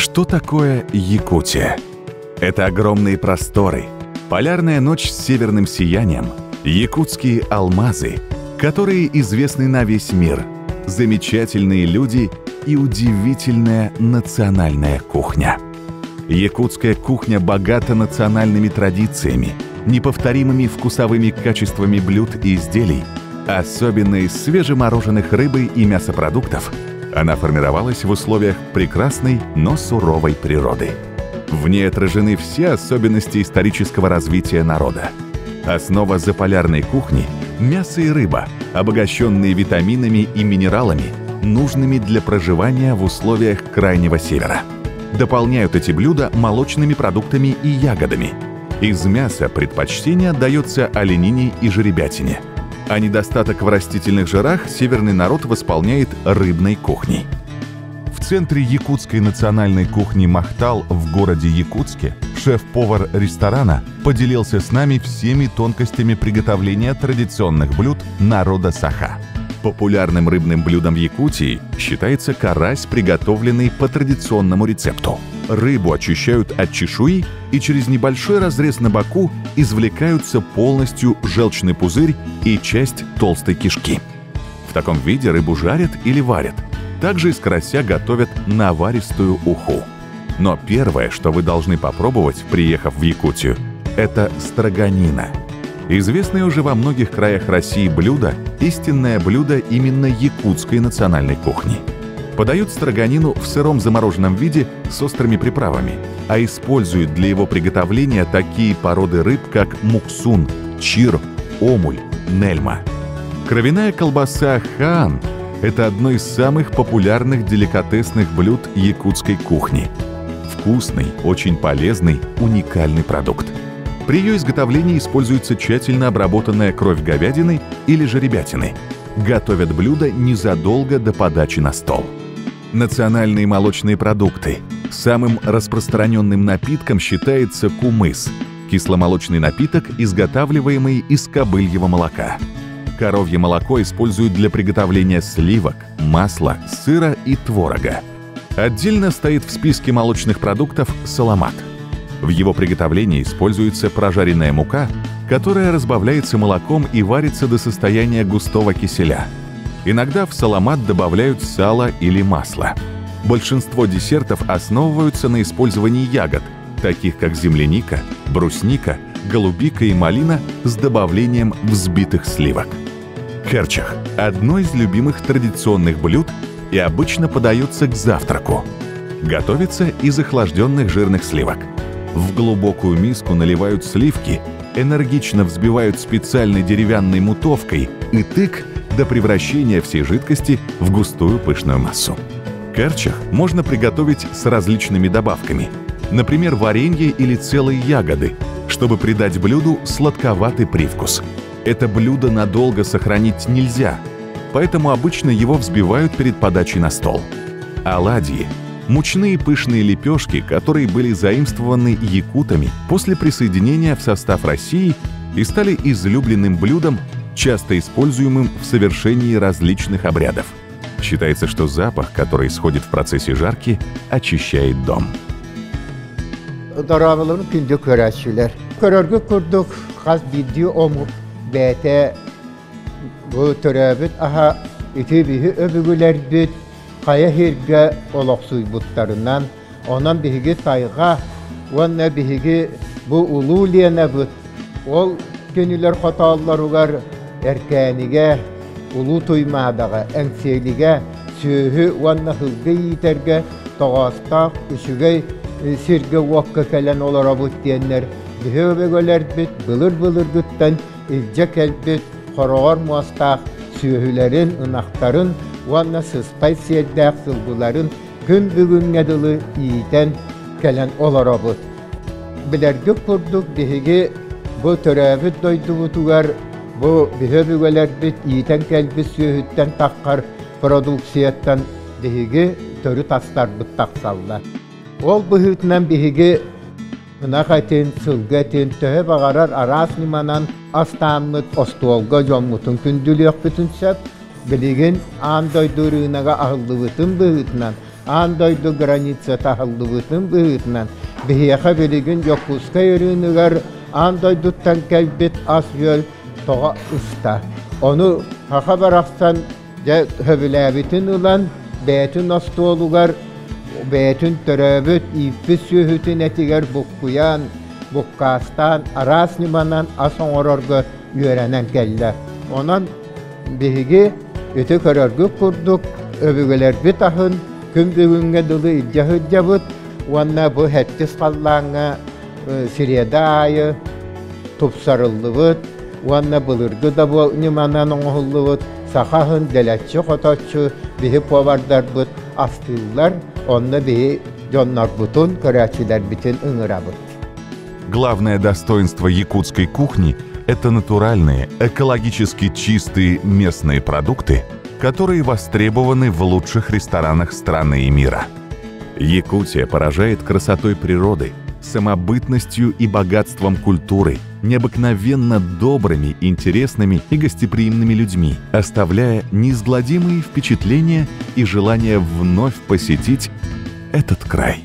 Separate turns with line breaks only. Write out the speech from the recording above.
Что такое Якутия? Это огромные просторы, полярная ночь с северным сиянием, якутские алмазы, которые известны на весь мир, замечательные люди и удивительная национальная кухня. Якутская кухня богата национальными традициями, неповторимыми вкусовыми качествами блюд и изделий, особенно из свежемороженых рыбы и мясопродуктов. Она формировалась в условиях прекрасной, но суровой природы. В ней отражены все особенности исторического развития народа. Основа заполярной кухни – мясо и рыба, обогащенные витаминами и минералами, нужными для проживания в условиях Крайнего Севера. Дополняют эти блюда молочными продуктами и ягодами. Из мяса предпочтение отдается оленине и жеребятине. А недостаток в растительных жирах северный народ восполняет рыбной кухней. В центре якутской национальной кухни Махтал в городе Якутске шеф-повар ресторана поделился с нами всеми тонкостями приготовления традиционных блюд народа Саха. Популярным рыбным блюдом в Якутии считается карась, приготовленный по традиционному рецепту. Рыбу очищают от чешуи и через небольшой разрез на боку извлекаются полностью желчный пузырь и часть толстой кишки. В таком виде рыбу жарят или варят. Также из карася готовят наваристую уху. Но первое, что вы должны попробовать, приехав в Якутию, это строганина. Известное уже во многих краях России блюдо – истинное блюдо именно якутской национальной кухни. Подают строганину в сыром замороженном виде с острыми приправами, а используют для его приготовления такие породы рыб, как муксун, чир, омуль, нельма. Кровяная колбаса хаан – это одно из самых популярных деликатесных блюд якутской кухни. Вкусный, очень полезный, уникальный продукт. При ее изготовлении используется тщательно обработанная кровь говядины или жеребятины. Готовят блюдо незадолго до подачи на стол. Национальные молочные продукты. Самым распространенным напитком считается кумыс – кисломолочный напиток, изготавливаемый из кобыльего молока. Коровье молоко используют для приготовления сливок, масла, сыра и творога. Отдельно стоит в списке молочных продуктов саламат. В его приготовлении используется прожаренная мука, которая разбавляется молоком и варится до состояния густого киселя. Иногда в саламат добавляют сало или масло. Большинство десертов основываются на использовании ягод, таких как земляника, брусника, голубика и малина с добавлением взбитых сливок. Керчах – одно из любимых традиционных блюд и обычно подается к завтраку. Готовится из охлажденных жирных сливок. В глубокую миску наливают сливки, энергично взбивают специальной деревянной мутовкой и тык до превращения всей жидкости в густую пышную массу. Керчах можно приготовить с различными добавками, например, варенье или целые ягоды, чтобы придать блюду сладковатый привкус. Это блюдо надолго сохранить нельзя, поэтому обычно его взбивают перед подачей на стол. Оладьи – мучные пышные лепешки, которые были заимствованы якутами после присоединения в состав России и стали излюбленным блюдом, часто используемым в совершении различных обрядов. Считается, что запах, который исходит в процессе жарки, очищает дом.
Kaya hirge olaksuy butlarından, ondan bihigi tayga, onunla bihigi bu ulu liyene but. Ol gönüller hatalılar ugar erkenige, ulu tuymadaga, enselige, söhü onunla hızgı yiterge, tağastak, üşüge, sirge vakka kelen olara but diyenler. Bihi öbegeler bit, bılır gütten, ilce kelbit, horağar muastak, söhülerin, ınaktarın, Vanna sıspay seydək sılgıların gün bugün nedılı iyiden gelen olara bu. Bilergik kurduk bihigi bu törəvit doyduğu tugar bu bihi bügeler bit iyiden kelbi söhütten takkar produksiyattan bihigi törü taslar bit taksallar. Ol bihütünden bihigi ınak etin, sılgı etin, töhe bağarar aras nimanan astamlıt ostuolga jonmutun kündülüyük bütün sep Biligin an doyduruğunaga ahıllıvıtın bıhıtından андойду граница тахаллыбытын быытынан бихияха билигин Якутска өрүнүгөр андойдуттан келбит ас жөл тоға уста. Onu haqa baraqsan höbülәбитин ulan bätün astolugar bätün töröbüt ipis sühütün etiger bukkuyan bukkastan arasnimanan asoңororga yörenen kelle. Onan bihigi ötü körörgü kurduk öbügeler bitahın kümbügünge dılı idjahıdjabıt wanna bu hettis qallaňa siriyadayı tupsarıllıbıt wanna bılırgı da bu nimanan oňullybyt sahahın deletçi qotoççu bihi povardarbıt astıllar onna bihi jonnar butun köräçiler bitin ıňyrabıt.
Главное достоинство якутской кухни – это натуральные, экологически чистые местные продукты, которые востребованы в лучших ресторанах страны и мира. Якутия поражает красотой природы, самобытностью и богатством культуры, необыкновенно добрыми, интересными и гостеприимными людьми, оставляя неизгладимые впечатления и желание вновь посетить этот край.